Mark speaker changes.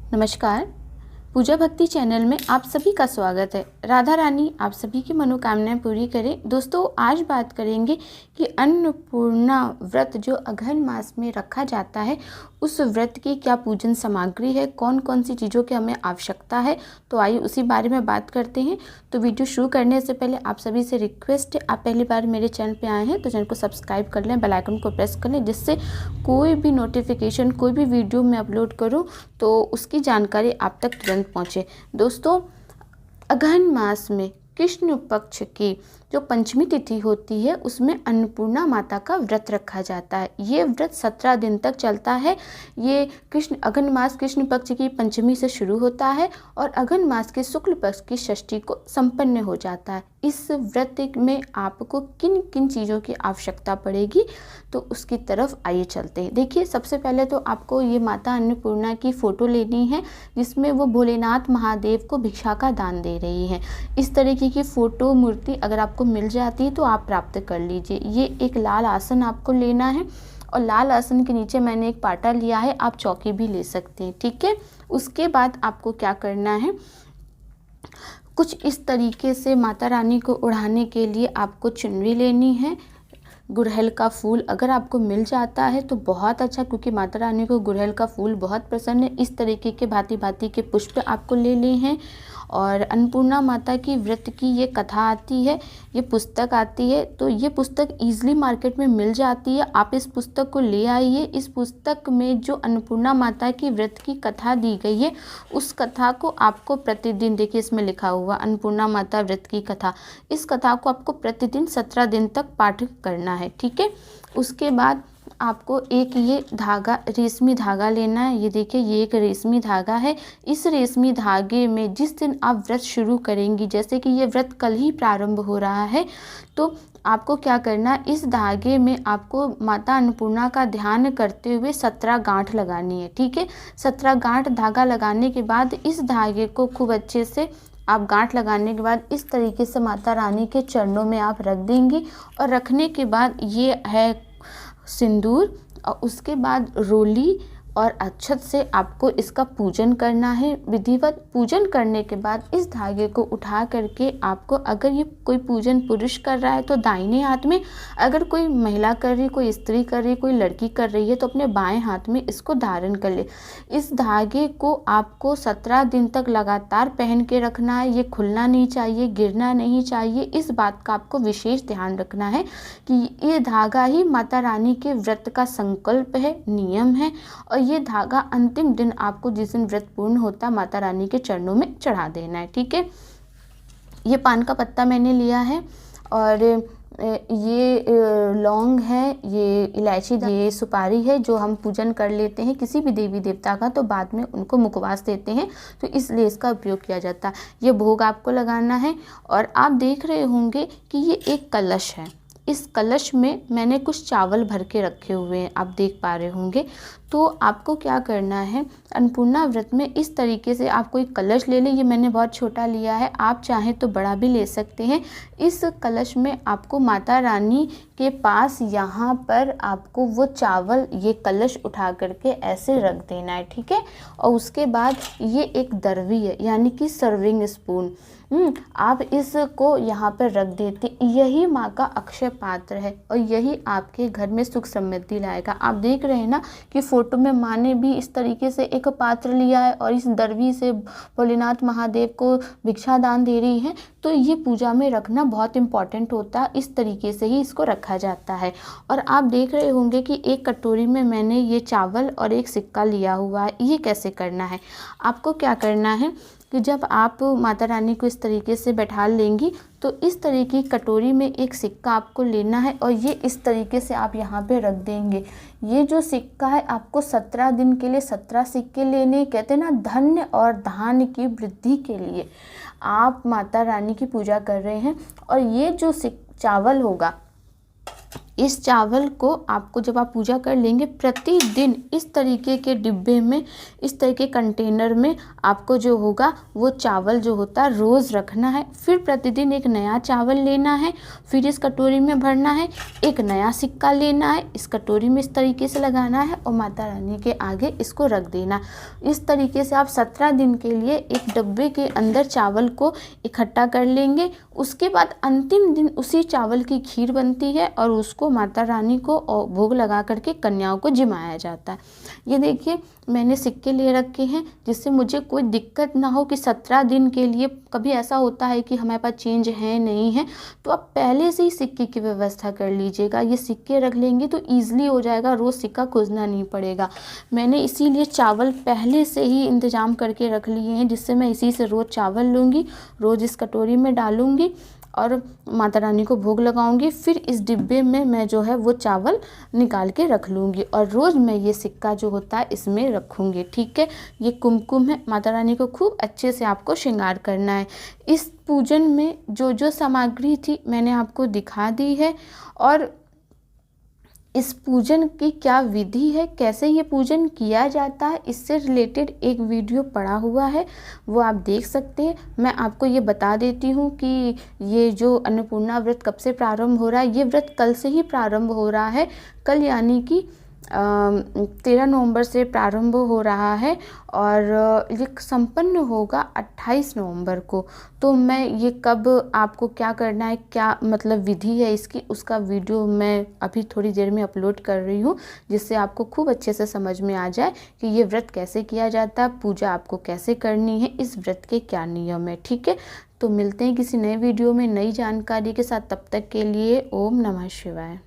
Speaker 1: नमस्कार। पूजा भक्ति चैनल में आप सभी का स्वागत है। राधा रानी आप सभी की मनोकामनाएं पूरी करें। दोस्तों, आज बात करेंगे कि अन्नपूर्णा व्रत जो अघन मास में रखा जाता है, उस व्रत की क्या पूजन सामग्री है, कौन कौन सी चीज़ों की हमें आवश्यकता है। तो आइए उसी बारे में बात करते हैं। तो वीडियो शुरू करने से पहले आप सभी से रिक्वेस्ट है, आप पहली बार मेरे चैनल पे आए हैं तो चैनल को सब्सक्राइब कर लें, बेल आइकन को प्रेस कर लें, जिससे कोई भी नोटिफिकेशन, कोई भी वीडियो मैं अपलोड करूं तो उसकी जानकारी आप तक तुरंत पहुंचे। दोस्तों, अगहन मास में कृष्ण पक्ष की जो पंचमी तिथि होती है, उसमें अन्नपूर्णा माता का व्रत रखा जाता है। ये व्रत 17 दिन तक चलता है। ये अगहन मास कृष्ण पक्ष की पंचमी से शुरू होता है और अगहन मास के शुक्ल पक्ष की षष्ठी को संपन्न हो जाता है। इस व्रत में आपको किन किन चीज़ों की आवश्यकता पड़ेगी, तो उसकी तरफ आइए चलते हैं। देखिए, सबसे पहले तो आपको ये माता अन्नपूर्णा की फ़ोटो लेनी है, जिसमें वो भोलेनाथ महादेव को भिक्षा का दान दे रही हैं। इस तरीके की फ़ोटो मूर्ति अगर आपको मिल जाती है तो आप प्राप्त कर लीजिए। ये एक लाल आसन आपको लेना है और लाल आसन के नीचे मैंने एक पाटा लिया है, आप चौकी भी ले सकते हैं, ठीक है। उसके बाद आपको क्या करना है, कुछ इस तरीके से माता रानी को ओढ़ाने के लिए आपको चुनरी लेनी है। गुड़हल का फूल अगर आपको मिल जाता है तो बहुत अच्छा, क्योंकि माता रानी को गुड़हल का फूल बहुत पसंद है। इस तरीके के भांति भांति के पुष्प आपको ले हैं। और अन्नपूर्णा माता की व्रत की ये कथा आती है, ये पुस्तक आती है, तो ये पुस्तक ईजिली मार्केट में मिल जाती है। आप इस पुस्तक को ले आइए। इस पुस्तक में जो अन्नपूर्णा माता की व्रत की कथा दी गई है, उस कथा को आपको प्रतिदिन, देखिए इसमें लिखा हुआ अन्नपूर्णा माता व्रत की कथा, इस कथा को आपको प्रतिदिन 17 दिन तक पाठ करना है, ठीक है। उसके बाद आपको एक ये धागा, रेशमी धागा लेना है। ये देखिए, ये एक रेशमी धागा है। इस रेशमी धागे में जिस दिन आप व्रत शुरू करेंगी, जैसे कि ये व्रत कल ही प्रारंभ हो रहा है, तो आपको क्या करना है, इस धागे में आपको माता अन्नपूर्णा का ध्यान करते हुए 17 गांठ लगानी है, ठीक है। 17 गांठ धागा लगाने के बाद इस धागे को खूब अच्छे से आप गांठ लगाने के बाद इस तरीके से माता रानी के चरणों में आप रख देंगी। और रखने के बाद ये है सिंदूर, और उसके बाद रोली और अक्षत से आपको इसका पूजन करना है। विधिवत पूजन करने के बाद इस धागे को उठा करके आपको, अगर ये कोई पूजन पुरुष कर रहा है तो दाहिने हाथ में, अगर कोई महिला कर रही, कोई स्त्री कर रही, कोई लड़की कर रही है तो अपने बाएं हाथ में इसको धारण कर ले। इस धागे को आपको 17 दिन तक लगातार पहन के रखना है। ये खुलना नहीं चाहिए, गिरना नहीं चाहिए। इस बात का आपको विशेष ध्यान रखना है कि ये धागा ही माता रानी के व्रत का संकल्प है, नियम है। और ये धागा अंतिम दिन आपको, जिस दिन व्रत पूर्ण होता, माता रानी के चरणों में चढ़ा देना है, ठीक है। ये पान का पत्ता मैंने लिया है, और ये लौंग है, ये इलायची, ये सुपारी है, जो हम पूजन कर लेते हैं किसी भी देवी देवता का, तो बाद में उनको मुखवास देते हैं, तो इसलिए इसका उपयोग किया जाता है। ये भोग आपको लगाना है। और आप देख रहे होंगे कि ये एक कलश है। इस कलश में मैंने कुछ चावल भर के रखे हुए हैं, आप देख पा रहे होंगे। तो आपको क्या करना है, अन्नपूर्णा व्रत में इस तरीके से आप कोई कलश ले लें। ये मैंने बहुत छोटा लिया है, आप चाहें तो बड़ा भी ले सकते हैं। इस कलश में आपको माता रानी के पास यहाँ पर आपको वो चावल, ये कलश उठा करके ऐसे रख देना है, ठीक है। और उसके बाद ये एक दरवी है, यानी कि सर्विंग स्पून, आप इसको यहाँ पर रख देते। यही माँ का अक्षय पात्र है और यही आपके घर में सुख समृद्धि लाएगा। आप देख रहे हैं ना कि फोटो में माँ ने भी इस तरीके से एक पात्र लिया है और इस दरवी से भोलेनाथ महादेव को भिक्षा दान दे रही है। तो ये पूजा में रखना बहुत इम्पॉर्टेंट होता है, इस तरीके से ही इसको रखा जाता है। और आप देख रहे होंगे कि एक कटोरी में मैंने ये चावल और एक सिक्का लिया हुआ है। ये कैसे करना है, आपको क्या करना है कि जब आप माता रानी को इस तरीके से बैठा लेंगी, तो इस तरीके की कटोरी में एक सिक्का आपको लेना है और ये इस तरीके से आप यहाँ पे रख देंगे। ये जो सिक्का है, आपको 17 दिन के लिए 17 सिक्के लेने, कहते हैं ना धन्य और धान्य की वृद्धि के लिए आप माता रानी की पूजा कर रहे हैं। और ये जो चावल होगा, इस चावल को आपको जब आप पूजा कर लेंगे प्रतिदिन इस तरीके के डिब्बे में, इस तरह के कंटेनर में आपको जो होगा वो चावल जो होता है रोज़ रखना है। फिर प्रतिदिन एक नया चावल लेना है, फिर इस कटोरी में भरना है, एक नया सिक्का लेना है, इस कटोरी में इस तरीके से लगाना है और माता रानी के आगे इसको रख देना। इस तरीके से आप 17 दिन के लिए एक डब्बे के अंदर चावल को इकट्ठा कर लेंगे। उसके बाद अंतिम दिन उसी चावल की खीर बनती है और उसको माता रानी को भोग लगा करके कन्याओं को जिमाया जाता है। ये देखिए मैंने सिक्के ले रखे हैं जिससे मुझे कोई दिक्कत ना हो कि 17 दिन के लिए कभी ऐसा होता है कि हमारे पास चेंज है नहीं है, तो आप पहले से ही सिक्के की व्यवस्था कर लीजिएगा। ये सिक्के रख लेंगे तो ईजिली हो जाएगा, रोज़ सिक्का खोजना नहीं पड़ेगा। मैंने इसीलिए चावल पहले से ही इंतज़ाम करके रख लिए हैं, जिससे मैं इसी से रोज़ चावल लूँगी, रोज़ इस कटोरी में डालूँगी और माता रानी को भोग लगाऊंगी। फिर इस डिब्बे में मैं जो है वो चावल निकाल के रख लूँगी और रोज़ मैं ये सिक्का जो होता है इसमें रखूँगी। ठीक है, ये कुमकुम है, माता रानी को खूब अच्छे से आपको श्रृंगार करना है। इस पूजन में जो जो सामग्री थी मैंने आपको दिखा दी है और इस पूजन की क्या विधि है, कैसे ये पूजन किया जाता है, इससे रिलेटेड एक वीडियो पड़ा हुआ है, वो आप देख सकते हैं। मैं आपको ये बता देती हूँ कि ये जो अन्नपूर्णा व्रत कब से प्रारंभ हो रहा है। ये व्रत कल से ही प्रारंभ हो रहा है, कल यानी कि 13 नवंबर से प्रारंभ हो रहा है और ये संपन्न होगा 28 नवंबर को। तो मैं ये कब आपको क्या करना है, क्या मतलब विधि है इसकी, उसका वीडियो मैं अभी थोड़ी देर में अपलोड कर रही हूँ, जिससे आपको खूब अच्छे से समझ में आ जाए कि ये व्रत कैसे किया जाता है, पूजा आपको कैसे करनी है, इस व्रत के क्या नियम है। ठीक है, तो मिलते हैं किसी नए वीडियो में नई जानकारी के साथ। तब तक के लिए ओम नमः शिवाय।